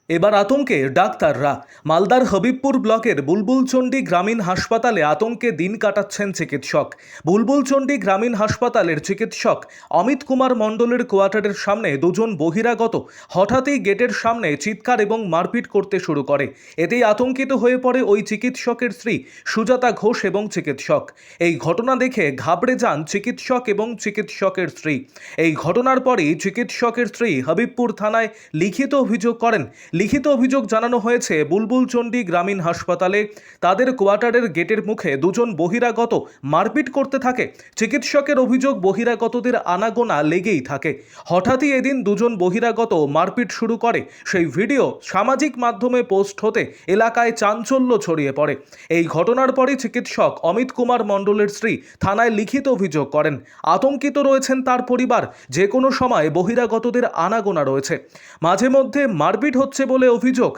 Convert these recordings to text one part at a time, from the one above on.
এবার আতঙ্কে ডাক্তাররা। মালদার হবিবপুর ব্লকের বুলবুলচন্ডী গ্রামীণ হাসপাতালে আতঙ্কে দিন কাটাচ্ছেন চিকিৎসক। বুলবুলচন্ডী গ্রামীণ হাসপাতালের চিকিৎসক অমিত কুমার মণ্ডলের কোয়ার্টারের সামনে দুজন বহিরাগত হঠাৎই গেটের সামনে চিৎকার এবং মারপিট করতে শুরু করে। এতেই আতঙ্কিত হয়ে পড়ে ওই চিকিৎসকের স্ত্রী সুজাতা ঘোষ এবং চিকিৎসক। এই ঘটনা দেখে ঘাবড়ে যান চিকিৎসক এবং চিকিৎসকের স্ত্রী। এই ঘটনার পরই চিকিৎসকের স্ত্রী হবিবপুর থানায় লিখিত অভিযোগ করেন। লিখিত অভিযোগ জানানো হয়েছে বুলবুলচন্ডী গ্রামীণ হাসপাতালে তাদের কোয়ার্টারের গেটের মুখে দুজন বহিরাগত মারপিট করতে থাকে। চিকিৎসকের অভিযোগ বহিরাগতদের আনাগোনা লেগেই থাকে। হঠাৎই এদিন দুজন বহিরাগত মারপিট শুরু করে। সেই ভিডিও সামাজিক মাধ্যমে পোস্ট হতে এলাকায় চাঞ্চল্য ছড়িয়ে পড়ে। এই ঘটনার পরই চিকিৎসক অমিত কুমার মণ্ডলের স্ত্রী থানায় লিখিত অভিযোগ করেন। আতঙ্কিত রয়েছেন তার পরিবার। যে কোনো সময় বহিরাগতদের আনাগোনা রয়েছে, মাঝে মধ্যে মারপিট হচ্ছে বলে অভিযোগ।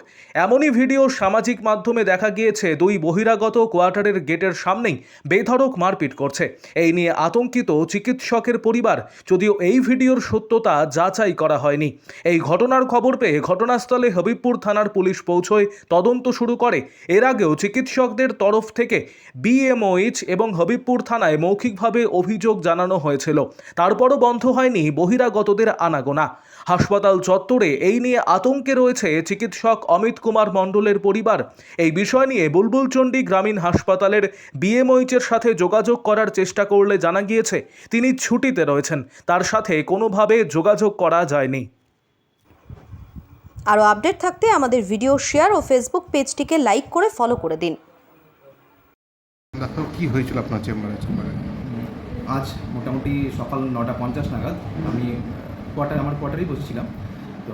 এমনই ভিডিও সামাজিক মাধ্যমে দেখা গিয়েছে। দুই বহিরাগত কোয়ার্টারের গেটের সামনেই বেধড়ক মারপিট করছে। এই নিয়ে আতঙ্কিত চিকিৎসকের পরিবার, যদিও এই ভিডিওর সত্যতা যাচাই করা হয়নি। এই ঘটনার খবর পেয়ে ঘটনাস্থলে হবিবপুর থানার পুলিশ পৌঁছয় তদন্ত শুরু করে। এর আগেও চিকিৎসকদের তরফ থেকে বিএমওএইচ এবং হবিবপুর থানায় মৌখিকভাবে অভিযোগ জানানো হয়েছিল। তারপরও বন্ধ হয়নি বহিরাগতদের আনাগোনা। হাসপাতাল চত্বরে এই নিয়ে আতঙ্কে রয়েছে চিকিৎসক অমিত কুমার মণ্ডলের পরিবার। এই বিষয় নিয়ে বুলবুলচন্ডী গ্রামীণ হাসপাতালের বিএমওএইচের সাথে যোগাযোগ করার চেষ্টা করলে জানা গিয়েছে তিনি ছুটিতে রয়েছেন। তার সাথে কোনোভাবে যোগাযোগ করা যায়নি। আরও আপডেট থাকতে আমাদের ভিডিও শেয়ার ও ফেসবুক পেজটিকে লাইক করে ফলো করে দিন। ডাক্তার, কি হয়েছিল আপনার চেম্বারে? আজ মোটামুটি সকাল 9:50 নাগাদ আমি আমার কোয়ার্টারেই বসেছিলাম। তো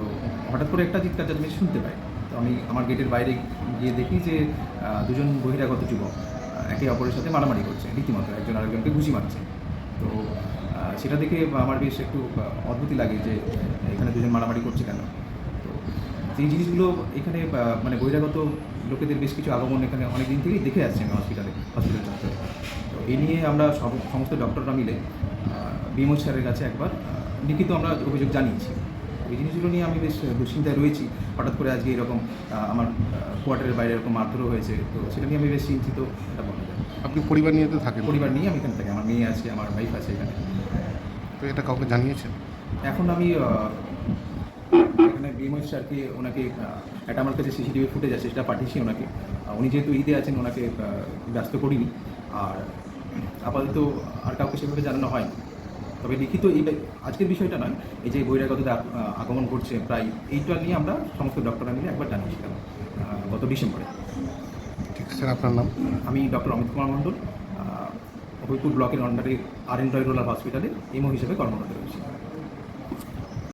হঠাৎ করে একটা চিৎকার চেঁচামেচি শুনতে পাই। তো আমি আমার গেটের বাইরে গিয়ে দেখি যে দুজন বহিরাগত যুবক একে অপরের সাথে মারামারি করছে, রীতিমতো একজন আরেকজনকে ঘুষি মারছে। তো সেটা দেখে আমার বেশ একটু অদ্ভুতই লাগে যে এখানে দুজন মারামারি করছে কেন। তো সেই জিনিসগুলো এখানে মানে বহিরাগত লোকেদের বেশ কিছু আগমন এখানে অনেক দিন থেকেই দেখে আসছি আমি হসপিটাল চত্বরে। তো এই নিয়ে আমরা সমস্ত ডক্টররা মিলে বিএমও স্যারের কাছে একবার লিখিত আমরা অভিযোগ জানিয়েছি। এই জিনিসগুলো নিয়ে আমি বেশ দুশ্চিন্তায় রয়েছি। হঠাৎ করে আজকে এরকম আমার কোয়ার্টারের বাইরে এরকম মারধরও হয়েছে। তো সেটা নিয়ে আমি বেশ চিন্তিত। এটা বলা যায়। আপনি পরিবার নিয়ে তো থাকেন? পরিবার নিয়ে আমি এখানে থাকি। আমার মেয়ে আছে, আমার ওয়াইফ আছে এখানে। তো এটা কাউকে জানিয়েছেন? এখন আমি এখানে বিএমও স্যারকে ওনাকে একটা আমার কাছে সিসিটিভি ফুটেজ আছে, সেটা পাঠিয়েছি ওনাকে। উনি যেহেতু ঈদে আছেন ওনাকে ব্যস্ত করিনি। আর আপাতত আর কাউকে সেভাবে জানানো হয়নি। তবে লিখিত এই আজকের বিষয়টা নয়, এই যে বহিরাগতদের আগমন করছে প্রায়, এইটা নিয়ে আমরা সমস্ত ডক্টররা মিলে একবার জানিয়েছিলাম গত ডিসেম্বরে। ঠিক স্যার, আপনার নাম? আমি ডক্টর অমিত কুমার মণ্ডল, হবিবপুর ব্লকের আন্ডারে RN রয় রোলার হসপিটালে এমও হিসেবে কর্মরত রয়েছি।